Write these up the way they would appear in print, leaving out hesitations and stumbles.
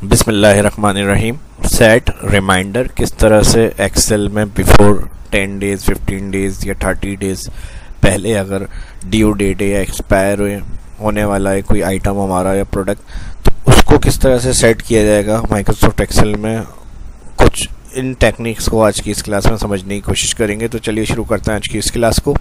बिस्मिल्लाहिर्रहमानिर्रहीम। Set reminder किस तरह से एक्सेल में बिफोर 10 डेज़ 15 डेज़ या 30 डेज़ पहले अगर ड्यू डेट है या एक्सपायर होने वाला है कोई आइटम हमारा या प्रोडक्ट, तो उसको किस तरह से सेट किया जाएगा माइक्रोसॉफ्ट एक्सेल में। कुछ इन टेक्निक्स को आज की इस क्लास में समझने की कोशिश करेंगे। तो चलिए शुरू करते हैं आज की इस क्लास को।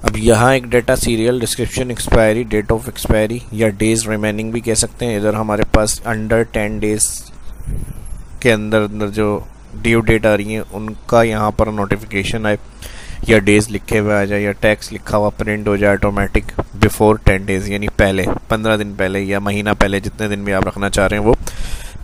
अब यहाँ एक data serial, description, expiry, date of expiry या डेज रिमेनिंग भी कह सकते हैं। इधर हमारे पास अंडर 10 डेज के अंदर जो ड्यू डेट आ रही है उनका यहाँ पर नोटिफिकेशन आए या डेज लिखे हुए आ जाए या टैक्स लिखा हुआ प्रिंट हो जाए ऑटोमेटिक बिफोर 10 डेज, यानी पहले 15 दिन पहले या महीना पहले, जितने दिन भी आप रखना चाह रहे हैं वो।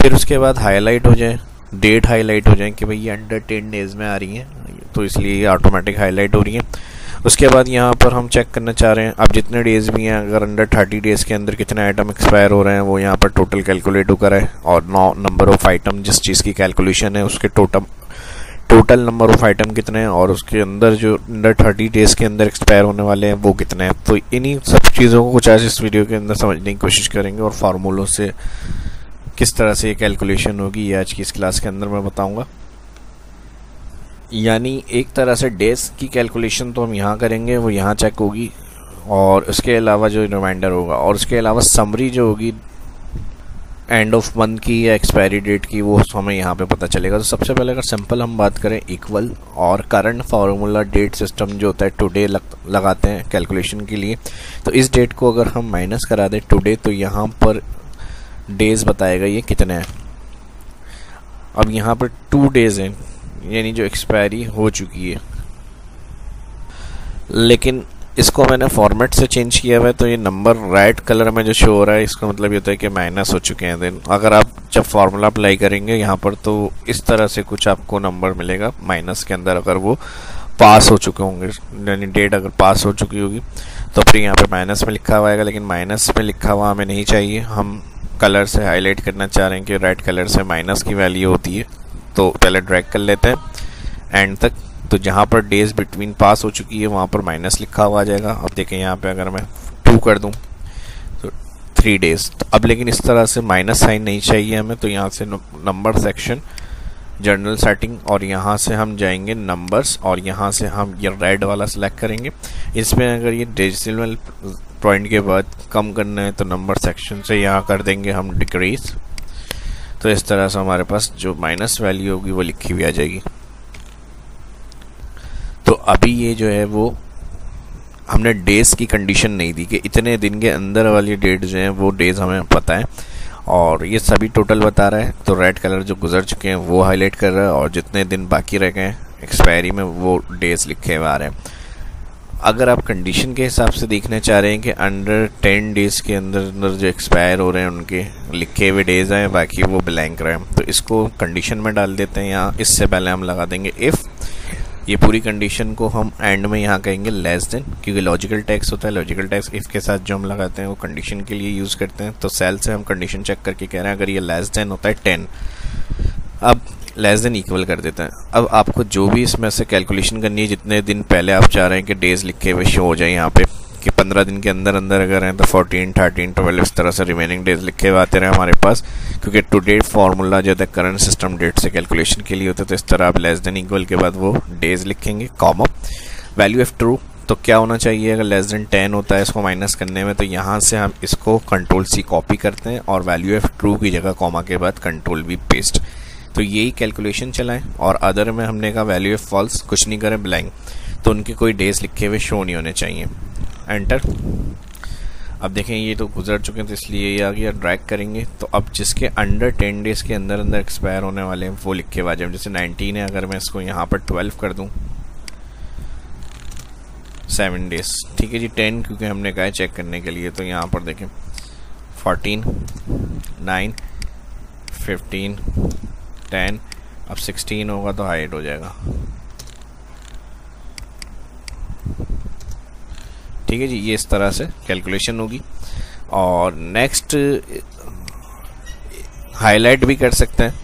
फिर उसके बाद हाईलाइट हो जाए, डेट हाईलाइट हो जाए कि भाई ये अंडर 10 डेज में आ रही है, तो इसलिए ये ऑटोमेटिक हाईलाइट हो रही है। उसके बाद यहाँ पर हम चेक करना चाह रहे हैं अब जितने डेज़ भी हैं, अगर अंडर 30 डेज़ के अंदर कितने आइटम एक्सपायर हो रहे हैं वो यहाँ पर टोटल कैलकुलेट होकर है, और नंबर ऑफ़ आइटम जिस चीज़ की कैलकुलेशन है उसके टोटल नंबर ऑफ़ आइटम कितने हैं और उसके अंदर जो अंडर 30 डेज़ के अंदर एक्सपायर होने वाले हैं वो कितने हैं। तो इन्हीं सब चीज़ों को कुछ आज इस वीडियो के अंदर समझने की कोशिश करेंगे और फार्मूलों से किस तरह से ये कैलकुलेशन होगी ये आज की इस क्लास के अंदर मैं बताऊँगा। यानी एक तरह से डेज की कैलकुलेशन तो हम यहाँ करेंगे, वो यहाँ चेक होगी, और उसके अलावा जो रिमाइंडर होगा और उसके अलावा समरी जो होगी एंड ऑफ मंथ की या एक्सपायरी डेट की, वो हमें यहाँ पे पता चलेगा। तो सबसे पहले अगर सिंपल हम बात करें इक्वल और करंट फार्मूला डेट सिस्टम जो होता है टुडे लगाते हैं कैलकुलेशन के लिए, तो इस डेट को अगर हम माइनस करा दें टुडे तो यहाँ पर डेज बताएगा ये कितने हैं। अब यहाँ पर 2 डेज़ हैं यानी जो एक्सपायरी हो चुकी है, लेकिन इसको मैंने फॉर्मेट से चेंज किया हुआ है तो ये नंबर रेड कलर में जो शो हो रहा है इसका मतलब ये होता है कि माइनस हो चुके हैं। देन अगर आप जब फार्मूला अप्लाई करेंगे यहाँ पर तो इस तरह से कुछ आपको नंबर मिलेगा माइनस के अंदर, अगर वो पास हो चुके होंगे, यानी डेट अगर पास हो चुकी होगी तो फिर यहाँ पे माइनस में लिखा हुआ आएगा। लेकिन माइनस में लिखा हुआ हमें नहीं चाहिए, हम कलर से हाईलाइट करना चाह रहे हैं कि रेड कलर से माइनस की वैल्यू होती है। तो पहले ड्रैग कर लेते हैं एंड तक, तो जहाँ पर डेज बिटवीन पास हो चुकी है वहाँ पर माइनस लिखा हुआ आ जाएगा। अब देखें यहाँ पे अगर मैं 2 कर दूँ तो 3 डेज। तो अब लेकिन इस तरह से माइनस साइन नहीं चाहिए हमें, तो यहाँ से नंबर सेक्शन, जर्नल सेटिंग, और यहाँ से हम जाएंगे नंबर्स और यहाँ से हम ये रेड वाला सिलेक्ट करेंगे। इसमें अगर ये डेसिमल पॉइंट के बाद कम करना है तो नंबर सेक्शन से यहाँ कर देंगे हम डिक्रीज। तो इस तरह से हमारे पास जो माइनस वैल्यू होगी वो लिखी हुई आ जाएगी। तो अभी ये जो है वो हमने डेज़ की कंडीशन नहीं दी कि इतने दिन के अंदर वाली डेट जो है वो डेज़ हमें पता है, और ये सभी टोटल बता रहा है। तो रेड कलर जो गुजर चुके हैं वो हाईलाइट कर रहा है और जितने दिन बाकी रह गए एक्सपायरी में वो डेज़ लिखे हुए आ रहे हैं। अगर आप कंडीशन के हिसाब से देखना चाह रहे हैं कि अंडर 10 डेज़ के अंदर जो एक्सपायर हो रहे हैं उनके लिखे हुए डेज़ हैं, बाकी वो ब्लैंक रहे हैं, तो इसको कंडीशन में डाल देते हैं यहाँ। इससे पहले हम लगा देंगे इफ़, ये पूरी कंडीशन को हम एंड में यहाँ कहेंगे लेस देन, क्योंकि लॉजिकल टैक्स होता है, लॉजिकल टैक्स इफ़ के साथ जो हम लगाते हैं वो कंडीशन के लिए यूज़ करते हैं। तो सेल से हम कंडीशन चेक करके कह रहे हैं अगर ये लेस देन होता है 10, अब लेस देन इक्वल कर देते हैं। अब आपको जो भी इसमें से कैलकुलेशन करनी है, जितने दिन पहले आप चाह रहे हैं कि डेज़ लिखे हुए शो हो जाए यहाँ पे कि 15 दिन के अंदर अंदर अगर हैं तो 14, 13, 12 इस तरह से रिमेनिंग डेज लिखे हुए आते रहे हमारे पास, क्योंकि टू डेट फार्मूला जो है करंट सिस्टम डेट से कैलकुलेशन के लिए होता है। तो इस तरह आप लेस देन इक्वल के बाद वो डेज लिखेंगे, कॉमा वैल्यू ऑफ ट्रू। तो क्या होना चाहिए, अगर लेस देन 10 होता है इसको माइनस करने में, तो यहाँ से हम इसको Ctrl+C कॉपी करते हैं और वैल्यू ऑफ ट्रू की जगह कॉमा के बाद Ctrl+V पेस्ट। तो यही कैलकुलेशन चलाएं। और अदर में हमने कहा वैल्यू ऑफ फॉल्स, कुछ नहीं करें ब्लैंक, तो उनके कोई डेज लिखे हुए शो नहीं होने चाहिए। एंटर। अब देखें ये तो गुजर चुके हैं तो इसलिए ये आ गया, ड्रैग करेंगे तो अब जिसके अंडर 10 डेज़ के अंदर अंदर एक्सपायर होने वाले हैं वो लिखे हुए आ जाए। जैसे 19 है, अगर मैं इसको यहाँ पर 12 कर दूँ, 7 डेज़, ठीक है जी। 10 क्योंकि हमने कहा है चेक करने के लिए, तो यहाँ पर देखें 14, 9, 15, 10, अब 16 होगा तो हाइड हो जाएगा, ठीक है जी। ये इस तरह से कैलकुलेशन होगी। और नेक्स्ट हाईलाइट भी कर सकते हैं,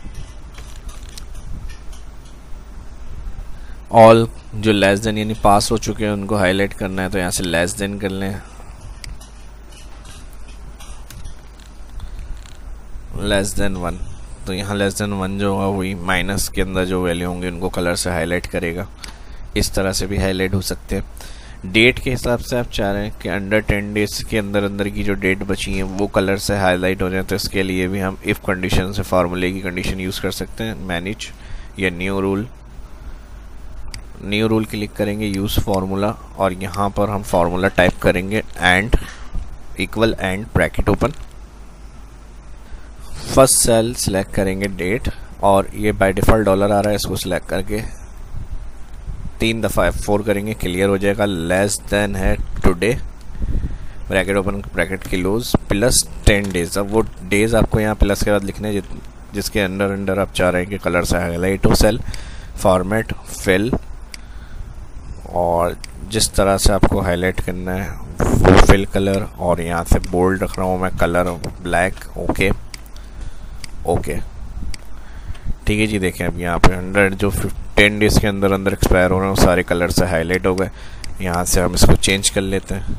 ऑल जो लेस देन यानी पास हो चुके हैं उनको हाईलाइट करना है, तो यहाँ से लेस देन कर लें लेस देन 1, तो यहाँ लेस देन 1 जो होगा वही माइनस के अंदर जो वैल्यू होंगी उनको कलर से हाईलाइट करेगा। इस तरह से भी हाईलाइट हो सकते हैं। डेट के हिसाब से आप चाह रहे हैं कि अंडर 10 डेज के अंदर अंदर की जो डेट बची है वो कलर से हाईलाइट हो जाए, तो इसके लिए भी हम इफ़ कंडीशन से फार्मूले की कंडीशन यूज़ कर सकते हैं। मैनेज या न्यू रूल क्लिक करेंगे, यूज़ फार्मूला, और यहाँ पर हम फार्मूला टाइप करेंगे and equal and bracket open, first cell select करेंगे डेट, और ये बाय डिफ़ॉल्ट डॉलर आ रहा है, इसको सिलेक्ट करके 3 दफ़ा F4 करेंगे, क्लियर हो जाएगा। लेस देन है today, bracket open bracket close, plus 10 days. अब वो डेज आपको यहाँ प्लस के बाद लिखने जिसके अंदर आप चाह रहे हैं कि कलर से हाईलाइट हो। सेल फॉर्मेट फिल, और जिस तरह से आपको हाईलाइट करना है वो फिल कलर, और यहाँ से बोल्ड रख रहा हूँ मैं कलर ब्लैक। ओके ठीक है जी। देखें अब यहाँ पे 100 जो 10 डेज के अंदर एक्सपायर हो रहे हैं वो सारे कलर से हाईलाइट हो गए। यहाँ से हम इसको चेंज कर लेते हैं।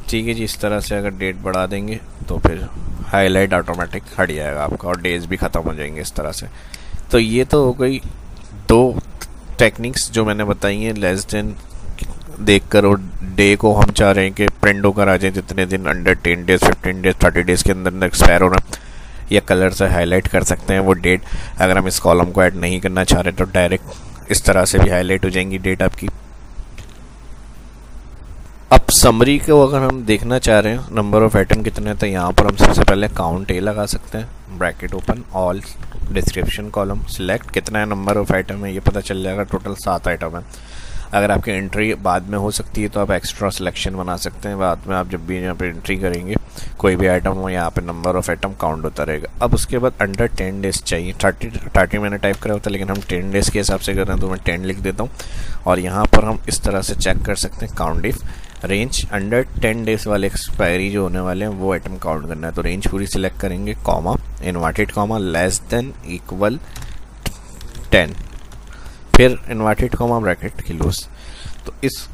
ठीक है जी। इस तरह से अगर डेट बढ़ा देंगे तो फिर हाईलाइट ऑटोमेटिक हट जाएगा आपका, और डेज भी ख़त्म हो जाएंगे इस तरह से। तो ये तो हो गई 2 टेक्निक्स जो मैंने बताई हैं। लेस देन देखकर और डे को हम चाह रहे हैं कि प्रिंट होकर आ जाए जितने दिन अंडर 10 डेज 15 डेज 30 डेज के अंदर एक्सपायर हो रहा है, या कलर से हाईलाइट कर सकते हैं वो डेट। अगर हम इस कॉलम को ऐड नहीं करना चाह रहे तो डायरेक्ट इस तरह से भी हाईलाइट हो जाएंगी डेट आपकी। अब समरी को अगर हम देखना चाह रहे हैं नंबर ऑफ आइटम कितने हैं, तो यहाँ पर हम सबसे पहले काउंट ए लगा सकते हैं, bracket open, all, description column, select कितना है नंबर ऑफ आइटम है ये पता चल जाएगा। टोटल 7 आइटम है। अगर आपकी एंट्री बाद में हो सकती है तो आप एक्स्ट्रा सिलेक्शन बना सकते हैं। बाद में आप जब भी यहाँ पे एंट्री करेंगे कोई भी आइटम हो, यहाँ पे नंबर ऑफ आइटम काउंट होता रहेगा। अब उसके बाद अंडर 10 डेज चाहिए। 30 मैंने टाइप करा होता, लेकिन हम 10 डेज के हिसाब से कर रहे हैं तो मैं 10 लिख देता हूँ। और यहाँ पर हम इस तरह से चेक कर सकते हैं count if range under 10 days वाले एक्सपायरी जो होने वाले हैं वो आइटम काउंट करना है। तो रेंज पूरी सिलेक्ट करेंगे, comma, inverted comma, less than equal 10, फिर इन्वर्टेड कॉमा ब्रैकेट क्लोज। तो इस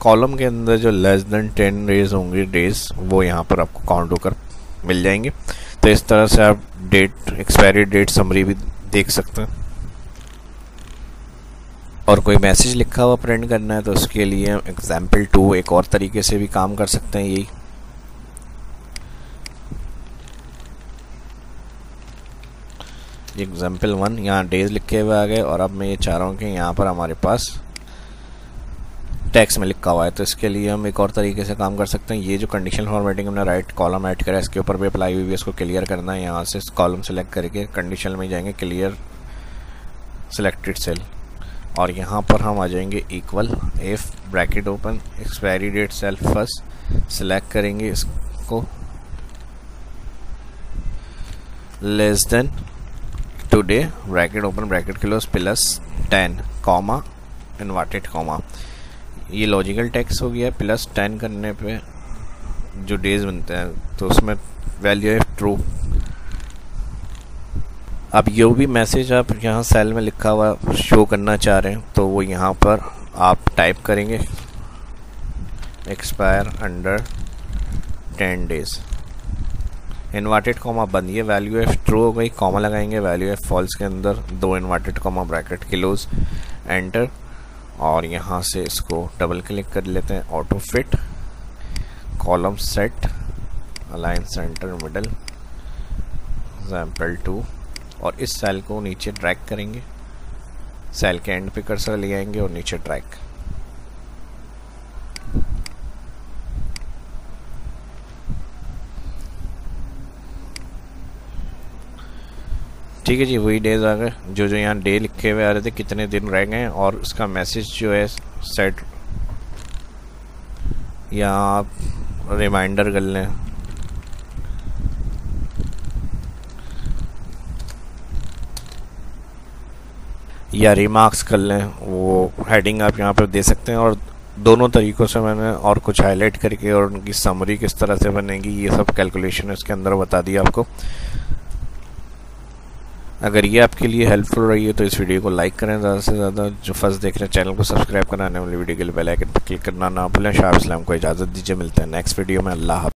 कॉलम के अंदर जो लेस देन 10 डेज होंगे डेज वो यहाँ पर आपको काउंट होकर मिल जाएंगे। तो इस तरह से आप डेट, एक्सपायरी डेट समरी भी देख सकते हैं। और कोई मैसेज लिखा हुआ प्रिंट करना है तो उसके लिए एग्जाम्पल 2 एक और तरीके से भी काम कर सकते हैं। यही एग्जाम्पल 1 यहाँ डेज लिखे हुए आ गए, और अब मैं ये चाह रहा हूँ कि यहाँ पर हमारे पास टेक्स्ट में लिखा हुआ है, तो इसके लिए हम एक और तरीके से काम कर सकते हैं। ये जो कंडीशनल फॉर्मेटिंग हमने राइट कॉलम ऐड करा है इसके ऊपर भी अप्लाई हुई है, इसको क्लियर करना है। यहाँ से कॉलम सेलेक्ट करके कंडीशनल में जाएंगे, क्लियर सिलेक्टेड सेल, और यहाँ पर हम आ जाएंगे equal if bracket open expiry date cell first, select करेंगे इसको, less than today bracket open bracket close plus 10 comma inverted comma. ये लॉजिकल टेक्स्ट हो गया। प्लस 10 करने पे जो डेज बनते हैं तो उसमें वैल्यू है ट्रू। अब जो भी मैसेज आप यहाँ सेल में लिखा हुआ शो करना चाह रहे हैं तो वो यहाँ पर आप टाइप करेंगे expire under 10 days, inverted comma बंद, ये वैल्यू एफ ट्रू हो गई, कॉमा लगाएंगे, वैल्यू एफ फॉल्स के अंदर 2 inverted comma bracket close, enter, और यहाँ से इसको डबल क्लिक कर लेते हैं, auto fit, column set, align centre middle, example 2, और इस सेल को नीचे ड्रैग करेंगे, सेल के एंड पे कर्सर ले आएंगे और नीचे ड्रैग। ठीक है जी, वही डेज आ गए जो यहाँ डे लिखे हुए आ रहे थे, कितने दिन रह गए, और उसका मैसेज जो है सेट यहाँ आप रिमाइंडर कर लें, या रिमार्क्स कर लें, वो हेडिंग आप यहाँ पर दे सकते हैं। और दोनों तरीक़ों से मैंने और कुछ हाईलाइट करके और उनकी समरी किस तरह से बनेगी ये सब कैलकुलेशन इसके अंदर बता दिया आपको। अगर ये आपके लिए हेल्पफुल रही है तो इस वीडियो को लाइक करें ज़्यादा से ज़्यादा। जो फर्स्ट देख रहे हैं चैनल को सब्सक्राइब करना, आने वाली वीडियो के लिए बेल आइकन पर क्लिक करना ना भूलें। शाह इस्लाम को इजाज़त दीजिए, मिलते हैं नेक्स्ट वीडियो में। अल्लाह हाफ़िज़।